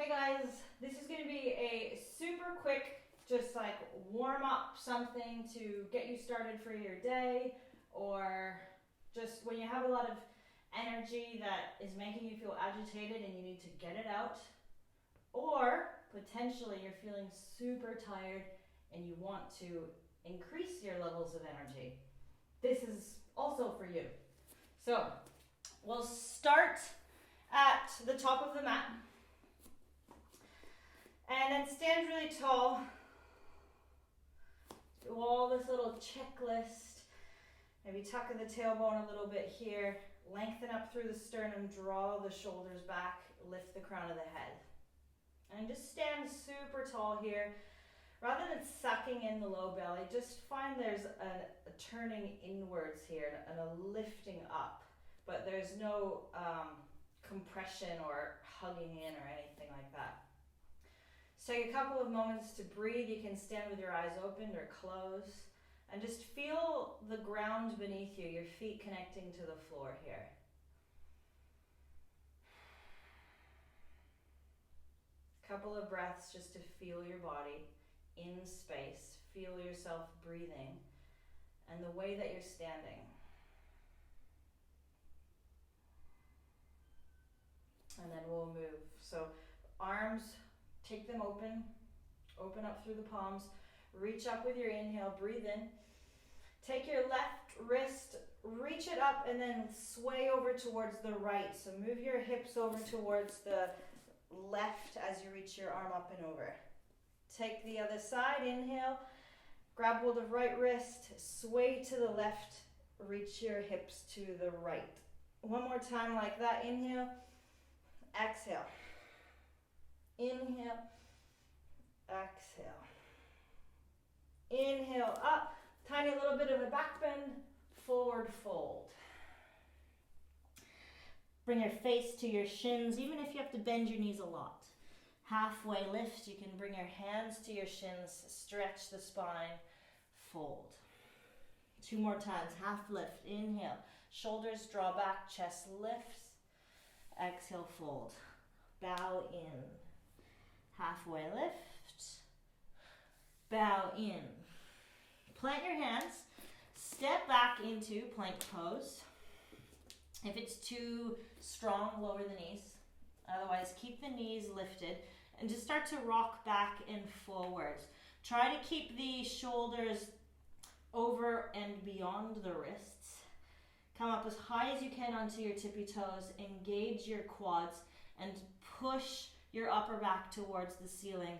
Okay guys, this is going to be a super quick, just like warm up something to get you started for your day, or just when you have a lot of energy that is making you feel agitated and you need to get it out, or potentially you're feeling super tired and you want to increase your levels of energy. This is also for you. So we'll start at the top of the mat. And then stand really tall. Do all this little checklist. Maybe tuck in the tailbone a little bit here. Lengthen up through the sternum. Draw the shoulders back. Lift the crown of the head. And just stand super tall here. Rather than sucking in the low belly, just find there's a turning inwards here and a lifting up. But there's no compression or hugging in or anything like that. So take a couple of moments to breathe. You can stand with your eyes open or closed. And just feel the ground beneath you, your feet connecting to the floor here. Couple of breaths just to feel your body in space. Feel yourself breathing and the way that you're standing. And then we'll move. So arms, take them open up through the palms, reach up with your inhale, breathe in. Take your left wrist, reach it up and then sway over towards the right. So move your hips over towards the left as you reach your arm up and over. Take the other side, inhale, grab hold of right wrist, sway to the left, reach your hips to the right. One more time like that, inhale, exhale. Inhale, exhale. Inhale up, tiny little bit of a back bend, forward fold. Bring your face to your shins, even if you have to bend your knees a lot. Halfway lift, you can bring your hands to your shins, stretch the spine, fold. 2 more times, half lift, inhale, shoulders draw back, chest lifts, exhale, fold. Bow in. Halfway lift, bow in. Plant your hands, step back into plank pose. If it's too strong, lower the knees. Otherwise, keep the knees lifted and just start to rock back and forwards. Try to keep the shoulders over and beyond the wrists. Come up as high as you can onto your tippy toes, engage your quads and push your upper back towards the ceiling.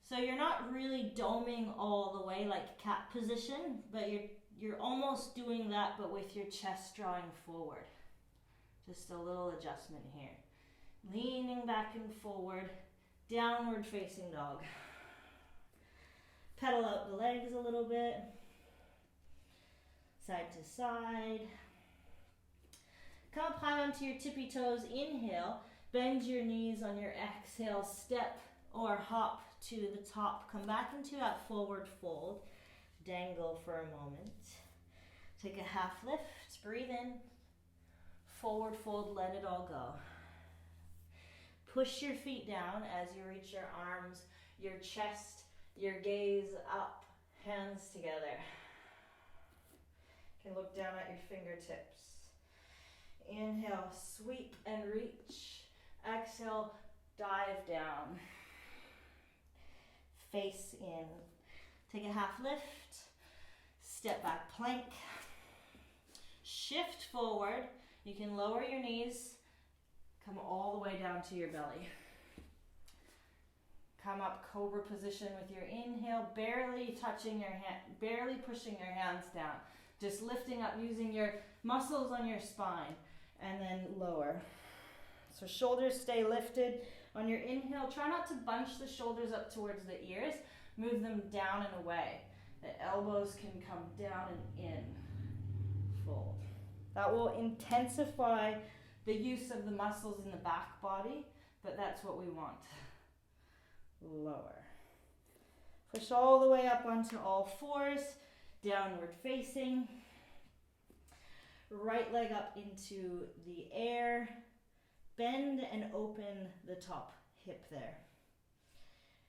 So you're not really doming all the way like cat position, but you're almost doing that, but with your chest drawing forward. Just a little adjustment here. Leaning back and forward, downward facing dog. Pedal out the legs a little bit, side to side. Come up high onto your tippy toes, inhale. Bend your knees on your exhale, step or hop to the top. Come back into that forward fold. Dangle for a moment. Take a half lift, breathe in. Forward fold, let it all go. Push your feet down as you reach your arms, your chest, your gaze up, hands together. You can look down at your fingertips. Inhale, sweep and reach. Exhale, dive down. Face in. Take a half lift. Step back plank. Shift forward. You can lower your knees. Come all the way down to your belly. Come up cobra position with your inhale, barely touching your hand, barely pushing your hands down. Just lifting up using your muscles on your spine and then lower. So shoulders stay lifted. On your inhale, try not to bunch the shoulders up towards the ears. Move them down and away. The elbows can come down and in. Fold. That will intensify the use of the muscles in the back body, but that's what we want. Lower. Push all the way up onto all fours. Downward facing. Right leg up into the air. Bend and open the top hip there.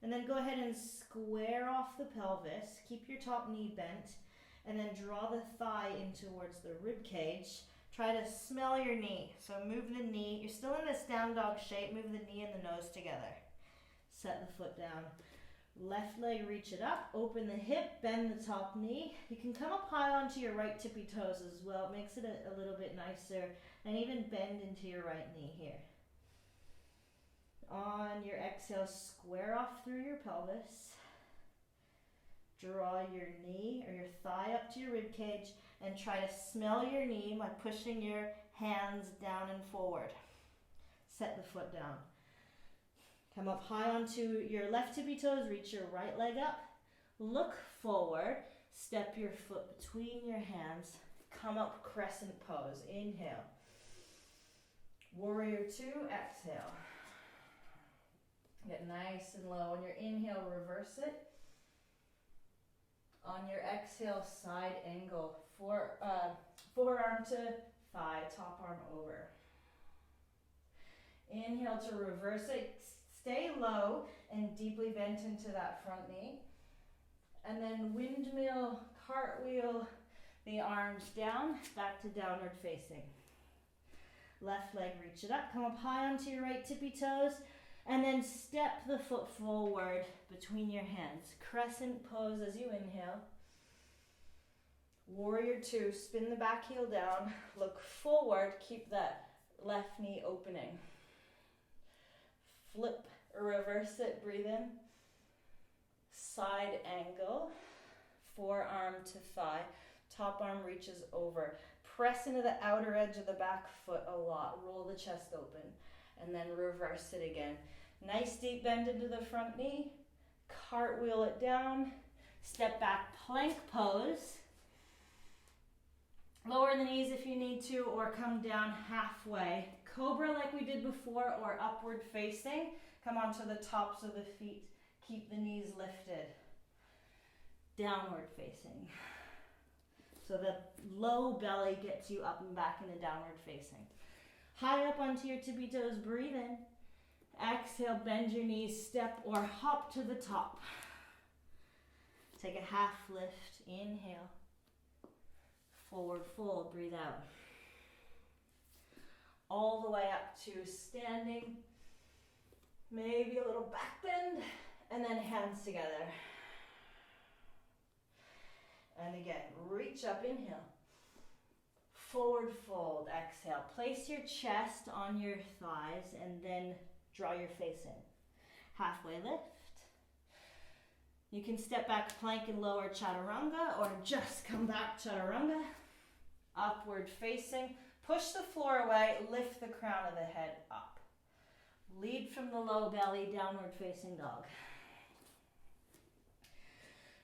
And then go ahead and square off the pelvis. Keep your top knee bent. And then draw the thigh in towards the rib cage. Try to smell your knee. So move the knee. You're still in this down dog shape. Move the knee and the nose together. Set the foot down. Left leg, reach it up. Open the hip. Bend the top knee. You can come up high onto your right tippy toes as well. It makes it a little bit nicer. And even bend into your right knee here. On your exhale, square off through your pelvis. Draw your knee or your thigh up to your rib cage and try to smell your knee by pushing your hands down and forward. Set the foot down. Come up high onto your left tippy toes, reach your right leg up. Look forward, step your foot between your hands. Come up crescent pose. Inhale. Warrior 2, exhale. Get nice and low. On your inhale, reverse it. On your exhale, side angle. Forearm to thigh, top arm over. Inhale to reverse it. Stay low and deeply bent into that front knee. And then windmill, cartwheel, the arms down, back to downward facing. Left leg, reach it up. Come up high onto your right tippy toes. And then step the foot forward between your hands. Crescent pose as you inhale. Warrior 2, spin the back heel down. Look forward, keep that left knee opening. Flip, reverse it, breathe in. Side angle, forearm to thigh. Top arm reaches over. Press into the outer edge of the back foot a lot. Roll the chest open. And then reverse it again. Nice deep bend into the front knee. Cartwheel it down. Step back, plank pose. Lower the knees if you need to, or come down halfway. Cobra like we did before, or upward facing. Come onto the tops of the feet. Keep the knees lifted. Downward facing. So the low belly gets you up and back into downward facing. High up onto your tippy toes, breathe in. Exhale, bend your knees, step or hop to the top. Take a half lift, inhale. Forward fold, breathe out. All the way up to standing. Maybe a little back bend, and then hands together. And again, reach up, inhale. Forward fold, exhale. Place your chest on your thighs and then draw your face in. Halfway lift. You can step back, plank and lower chaturanga, or just come back chaturanga. Upward facing. Push the floor away, lift the crown of the head up. Lead from the low belly, downward facing dog.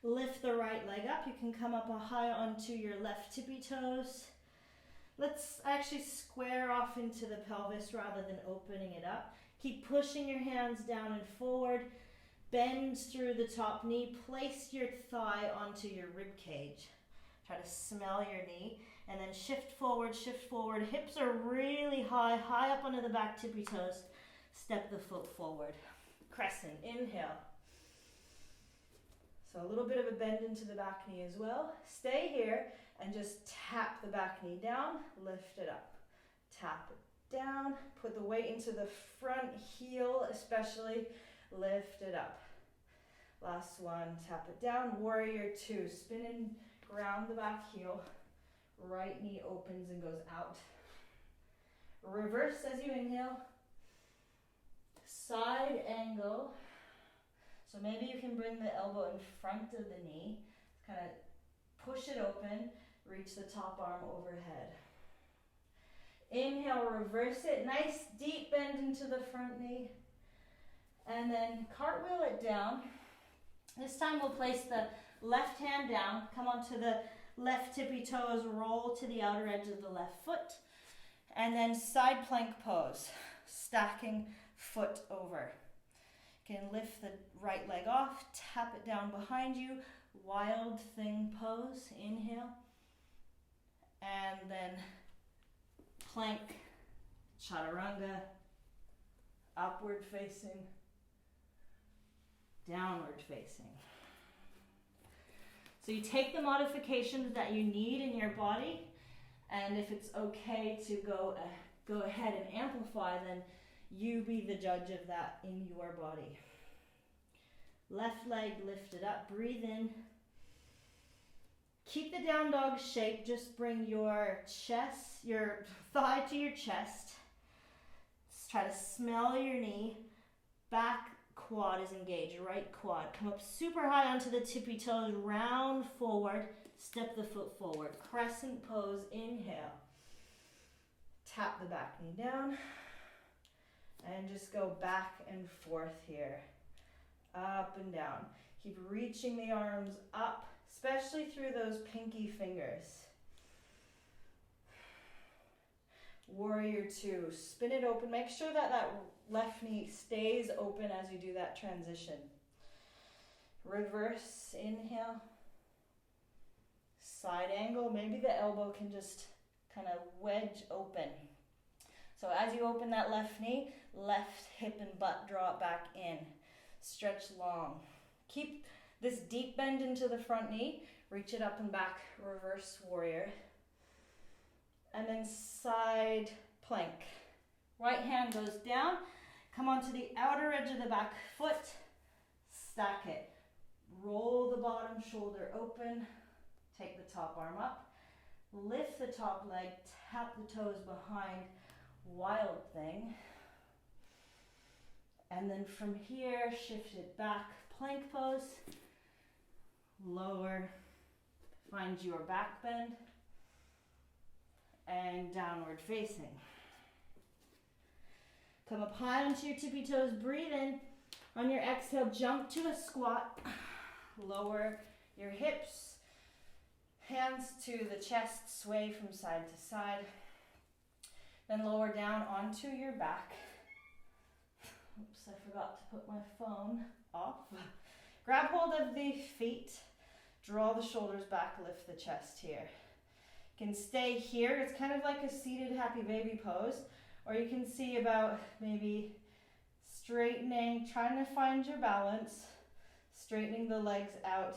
Lift the right leg up. You can come up high onto your left tippy toes. Let's actually square off into the pelvis rather than opening it up. Keep pushing your hands down and forward. Bend through the top knee. Place your thigh onto your rib cage. Try to smell your knee. And then shift forward, shift forward. Hips are really high, high up onto the back tippy toes. Step the foot forward. Crescent, inhale. So a little bit of a bend into the back knee as well. Stay here and just tap the back knee down, lift it up. Tap it down, put the weight into the front heel especially, lift it up. Last one, tap it down, warrior 2. Spin and ground the back heel. Right knee opens and goes out. Reverse as you inhale. Side angle. So maybe you can bring the elbow in front of the knee. Kind of push it open. Reach the top arm overhead. Inhale, reverse it. Nice deep bend into the front knee. And then cartwheel it down. This time we'll place the left hand down. Come onto the left tippy toes. Roll to the outer edge of the left foot. And then side plank pose. Stacking foot over. You can lift the right leg off. Tap it down behind you. Wild thing pose. Inhale. And then plank, chaturanga, upward facing, downward facing. So you take the modifications that you need in your body, and if it's okay to go ahead and amplify, then you be the judge of that in your body. Left leg lifted up, breathe in. Keep the down dog shape, just bring your chest, your thigh to your chest. Just try to smell your knee. Back quad is engaged, right quad. Come up super high onto the tippy toes, round forward, step the foot forward. Crescent pose, inhale. Tap the back knee down. And just go back and forth here. Up and down. Keep reaching the arms up, especially through those pinky fingers. Warrior two, spin it open. Make sure that that left knee stays open as you do that transition. Reverse, inhale. Side angle, maybe the elbow can just kind of wedge open. So as you open that left knee, left hip and butt draw it back in. Stretch long. Keep this deep bend into the front knee. Reach it up and back, reverse warrior. And then side plank. Right hand goes down. Come onto the outer edge of the back foot. Stack it. Roll the bottom shoulder open. Take the top arm up. Lift the top leg. Tap the toes behind. Wild thing. And then from here, shift it back. Plank pose. Lower. Find your back bend. And downward facing. Come up high onto your tippy toes. Breathe in. On your exhale, jump to a squat. Lower your hips. Hands to the chest. Sway from side to side. Then lower down onto your back. Oops, I forgot to put my phone off. Grab hold of the feet. Draw the shoulders back. Lift the chest here. You can stay here. It's kind of like a seated happy baby pose. Or you can see about maybe straightening, trying to find your balance, straightening the legs out.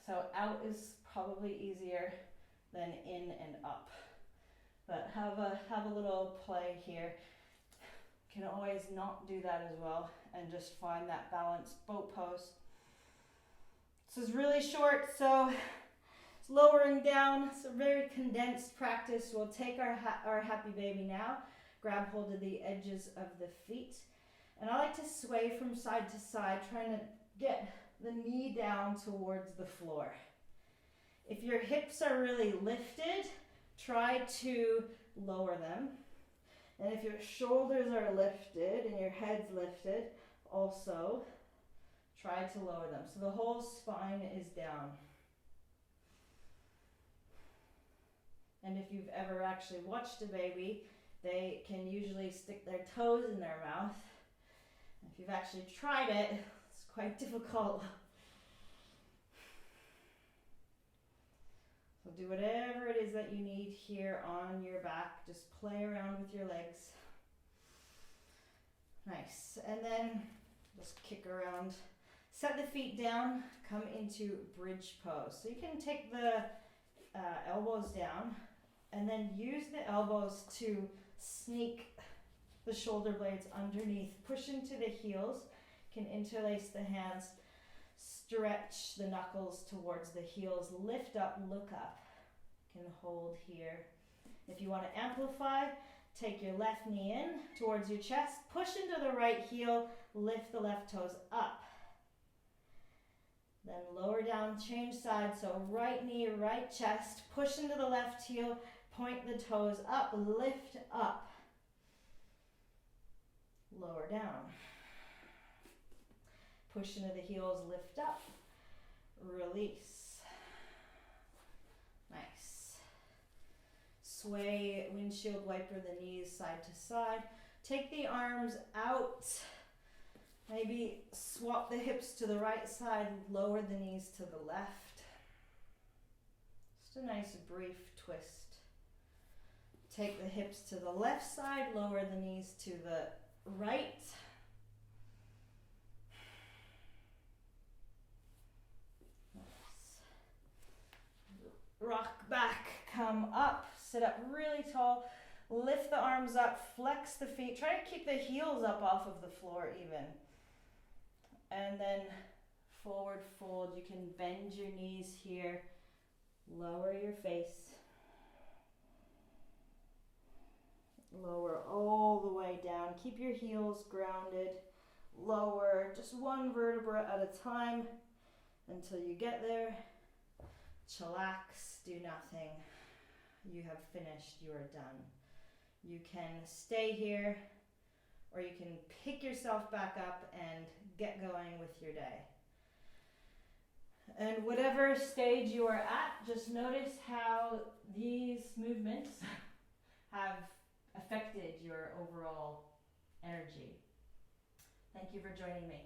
So out is probably easier than in and up. But have a little play here. Can always not do that as well and just find that balanced boat pose. This is really short, so it's lowering down. It's a very condensed practice. We'll take our happy baby now. Grab hold of the edges of the feet. And I like to sway from side to side, trying to get the knee down towards the floor. If your hips are really lifted, try to lower them. And if your shoulders are lifted and your head's lifted, also try to lower them. So the whole spine is down. And if you've ever actually watched a baby, they can usually stick their toes in their mouth. If you've actually tried it, it's quite difficult. So do whatever it is that you need here on your back. Just play around with your legs. Nice. And then just kick around. Set the feet down. Come into bridge pose. So you can take the elbows down and then use the elbows to sneak the shoulder blades underneath. Push into the heels. You can interlace the hands. Stretch the knuckles towards the heels. Lift up, look up. You can hold here. If you want to amplify, take your left knee in towards your chest. Push into the right heel. Lift the left toes up. Then lower down, change sides. So right knee, right chest. Push into the left heel. Point the toes up. Lift up. Lower down. Push into the heels, lift up, release. Nice. Sway, windshield wiper the knees side to side. Take the arms out. Maybe swap the hips to the right side, lower the knees to the left. Just a nice brief twist. Take the hips to the left side, lower the knees to the right. Rock back, come up, sit up really tall, lift the arms up, flex the feet, try to keep the heels up off of the floor even. And then forward fold, you can bend your knees here, lower your face, lower all the way down, keep your heels grounded, lower just one vertebra at a time until you get there. Chillax, do nothing. You have finished, you are done. You can stay here or you can pick yourself back up and get going with your day. And whatever stage you are at, just notice how these movements have affected your overall energy. Thank you for joining me.